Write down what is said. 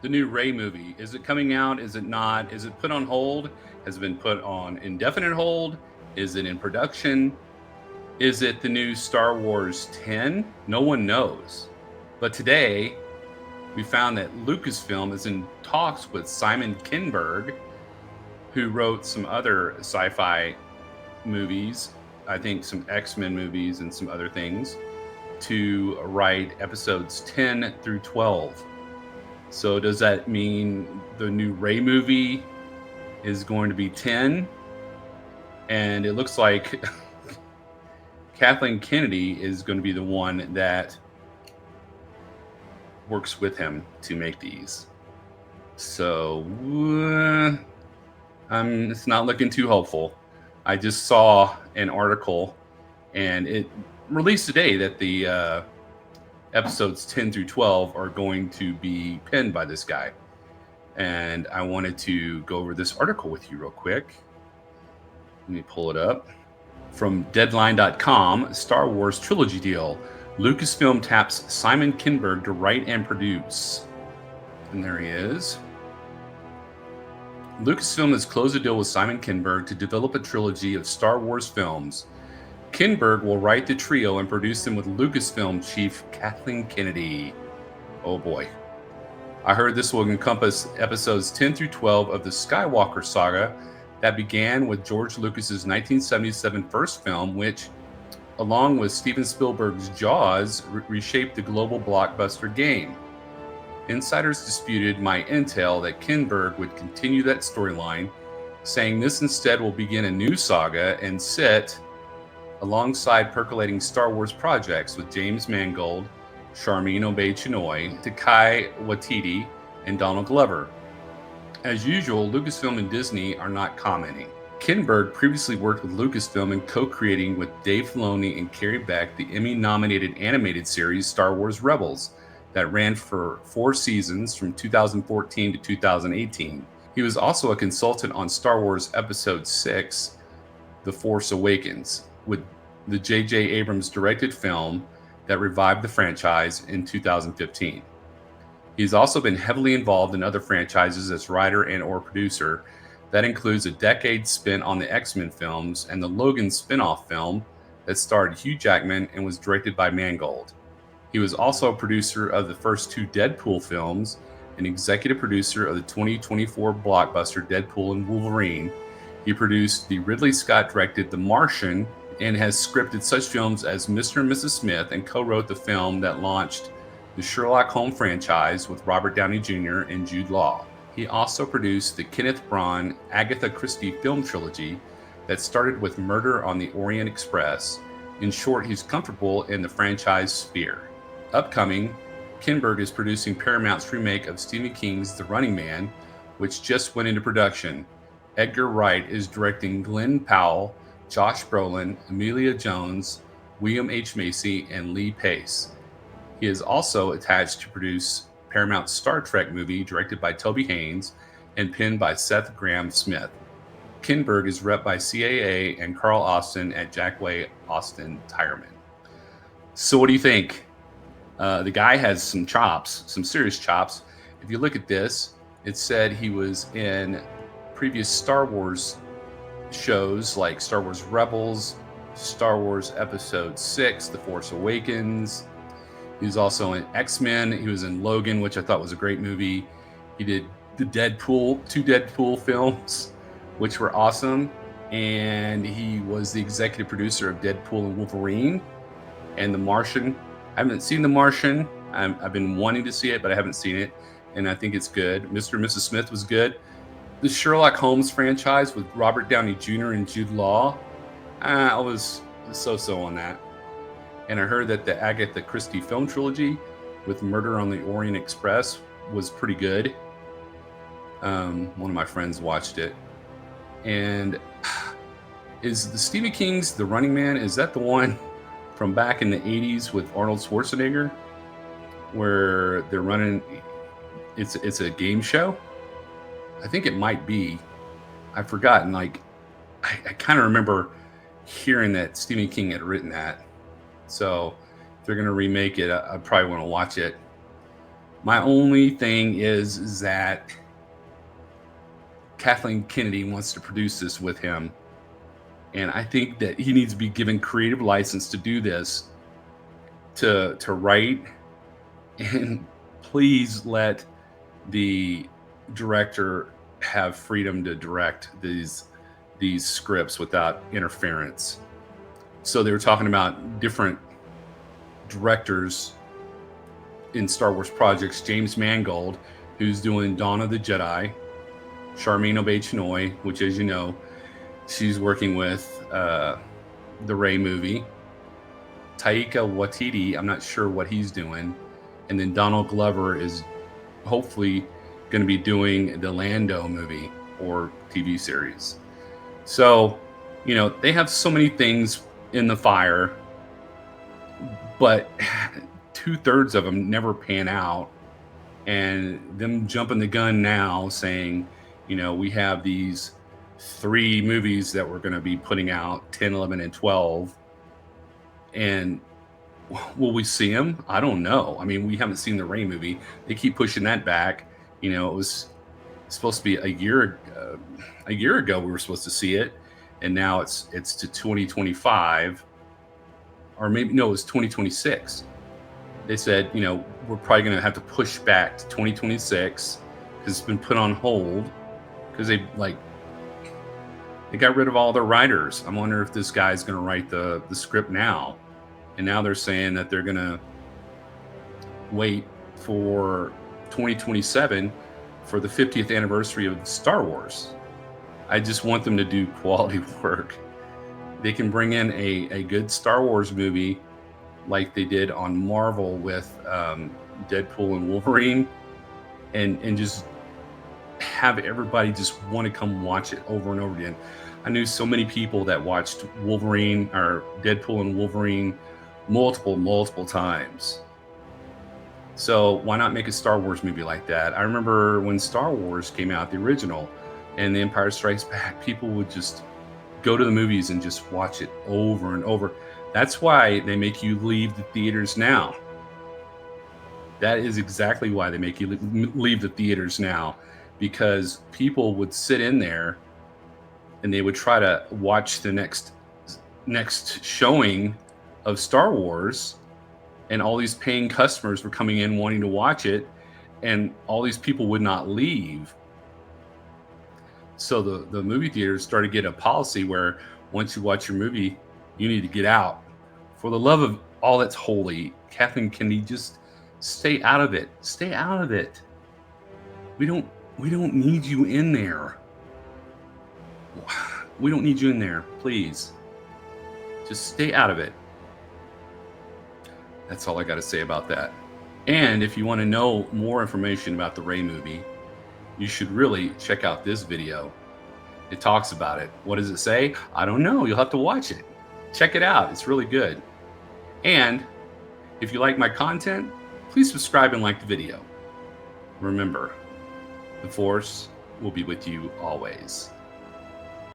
The new Ray movie. Is it coming out? Is it not? Is it put on hold? Has it been put on indefinite hold? Is it in production? Is it the new Star Wars 10? No one knows. But today, we found that Lucasfilm is in talks with Simon Kinberg, who wrote some other sci fi movies, I think some X-Men movies and some other things, to write episodes 10 through 12. So, does that mean the new Ray movie is going to be 10? And it looks like Kathleen Kennedy is going to be the one that works with him to make these. So it's not looking too hopeful. I just saw an article, and it released today that the episodes 10 through 12 are going to be penned by this guy. And I wanted to go over this article with you real quick. Let me pull it up. From Deadline.com, Star Wars Trilogy deal. Lucasfilm taps Simon Kinberg to write and produce. And there he is. Lucasfilm has closed a deal with Simon Kinberg to develop a trilogy of Star Wars films. Kinberg will write the trio and produce them with Lucasfilm chief Kathleen Kennedy. Oh boy. I heard this will encompass episodes 10 through 12 of the Skywalker saga that began with George Lucas's 1977 first film, which, along with Steven Spielberg's Jaws, reshaped the global blockbuster game. Insiders disputed my intel that Kinberg would continue that storyline, saying this instead will begin a new saga and sit alongside percolating Star Wars projects with James Mangold, Charmin Obaid-Chinoy, Takai Waititi, and Donald Glover. As usual, Lucasfilm and Disney are not commenting. Kinberg previously worked with Lucasfilm in co-creating with Dave Filoni and Carrie Beck the Emmy-nominated animated series Star Wars Rebels that ran for 4 seasons from 2014 to 2018. He was also a consultant on Star Wars Episode 6, The Force Awakens, with the J.J. Abrams directed film that revived the franchise in 2015. He's also been heavily involved in other franchises as writer and or producer. That includes a decade spent on the X-Men films and the Logan spin-off film that starred Hugh Jackman and was directed by Mangold. He was also a producer of the first 2 Deadpool films, an executive producer of the 2024 blockbuster Deadpool and Wolverine. He produced the Ridley Scott-directed The Martian and has scripted such films as Mr. and Mrs. Smith and co-wrote the film that launched the Sherlock Holmes franchise with Robert Downey Jr. and Jude Law. He also produced the Kenneth Branagh Agatha Christie film trilogy that started with Murder on the Orient Express. In short, he's comfortable in the franchise sphere. Upcoming, Kinberg is producing Paramount's remake of Stephen King's The Running Man, which just went into production. Edgar Wright is directing Glenn Powell, Josh Brolin, Emilia Jones, William H. Macy, and Lee Pace. He is also attached to produce Paramount's Star Trek movie directed by Toby Haynes and penned by Seth Grahame-Smith. Kinberg is rep by CAA and Carl Austin at Jackway Austin Tireman. So what do you think? The guy has some chops, some serious chops. If you look at this, it said he was in previous Star Wars shows like Star Wars Rebels, Star Wars Episode 6, The Force Awakens. He was also in X-Men. He was in Logan, which I thought was a great movie. He did the 2 Deadpool films, which were awesome. And he was the executive producer of Deadpool and Wolverine and The Martian. I haven't seen The Martian. I've been wanting to see it, but I haven't seen it. And I think it's good. Mr. and Mrs. Smith was good. The Sherlock Holmes franchise with Robert Downey Jr. and Jude Law, I was so-so on that. And I heard that the Agatha Christie film trilogy with Murder on the Orient Express was pretty good. One of my friends watched it. And is the Stephen King's The Running Man, is that the one from back in the 80s with Arnold Schwarzenegger where they're running, it's a game show? I think it might be. I've forgotten. Like, I kind of remember hearing that Stephen King had written that. So if they're going to remake it, I probably want to watch it. My only thing is that Kathleen Kennedy wants to produce this with him. And I think that he needs to be given creative license to do this, to write, and please let the director have freedom to direct these scripts without interference. So they were talking about different directors in Star Wars projects. James Mangold, who's doing Dawn of the Jedi, Charmaine Obaid-Chinoy, which, as you know, she's working with the Rey movie. Taika Waititi, I'm not sure what he's doing. And then Donald Glover is hopefully going to be doing the Lando movie or TV series. So, you know, they have so many things in the fire, but 2/3 of them never pan out. And them jumping the gun now saying, you know, we have these 3 movies that we're going to be putting out, 10, 11, and 12. And will we see them? I don't know. I mean, we haven't seen the Rey movie. They keep pushing that back. You know, it was supposed to be a year ago we were supposed to see it, and now it's to 2025, or maybe no, it was 2026. They said, you know, we're probably going to have to push back to 2026 because it's been put on hold because they got rid of all their writers. I wonder if this guy's going to write the script now. And now they're saying that they're going to wait for 2027 for the 50th anniversary of Star Wars. I just want them to do quality work. They can bring in a good Star Wars movie like they did on Marvel with Deadpool and Wolverine, and just have everybody just want to come watch it over and over again. I knew so many people that watched Wolverine or Deadpool and Wolverine multiple times. So why not make a Star Wars movie like that? I remember when Star Wars came out, the original, and The Empire Strikes Back, people would just go to the movies and just watch it over and over. That's why they make you leave the theaters now. That is exactly why they make you leave the theaters now, because people would sit in there and they would try to watch the next showing of Star Wars, and all these paying customers were coming in wanting to watch it, and all these people would not leave. So the movie theaters started to get a policy where once you watch your movie, you need to get out. For the love of all that's holy, Kathleen Kennedy, just stay out of it. Stay out of it. We don't need you in there. We don't need you in there. Please. Just stay out of it. That's all I got to say about that. And if you want to know more information about the Rey movie, you should really check out this video. It talks about it. What does it say? I don't know. You'll have to watch it. Check it out. It's really good. And if you like my content, please subscribe and like the video. Remember, the Force will be with you always.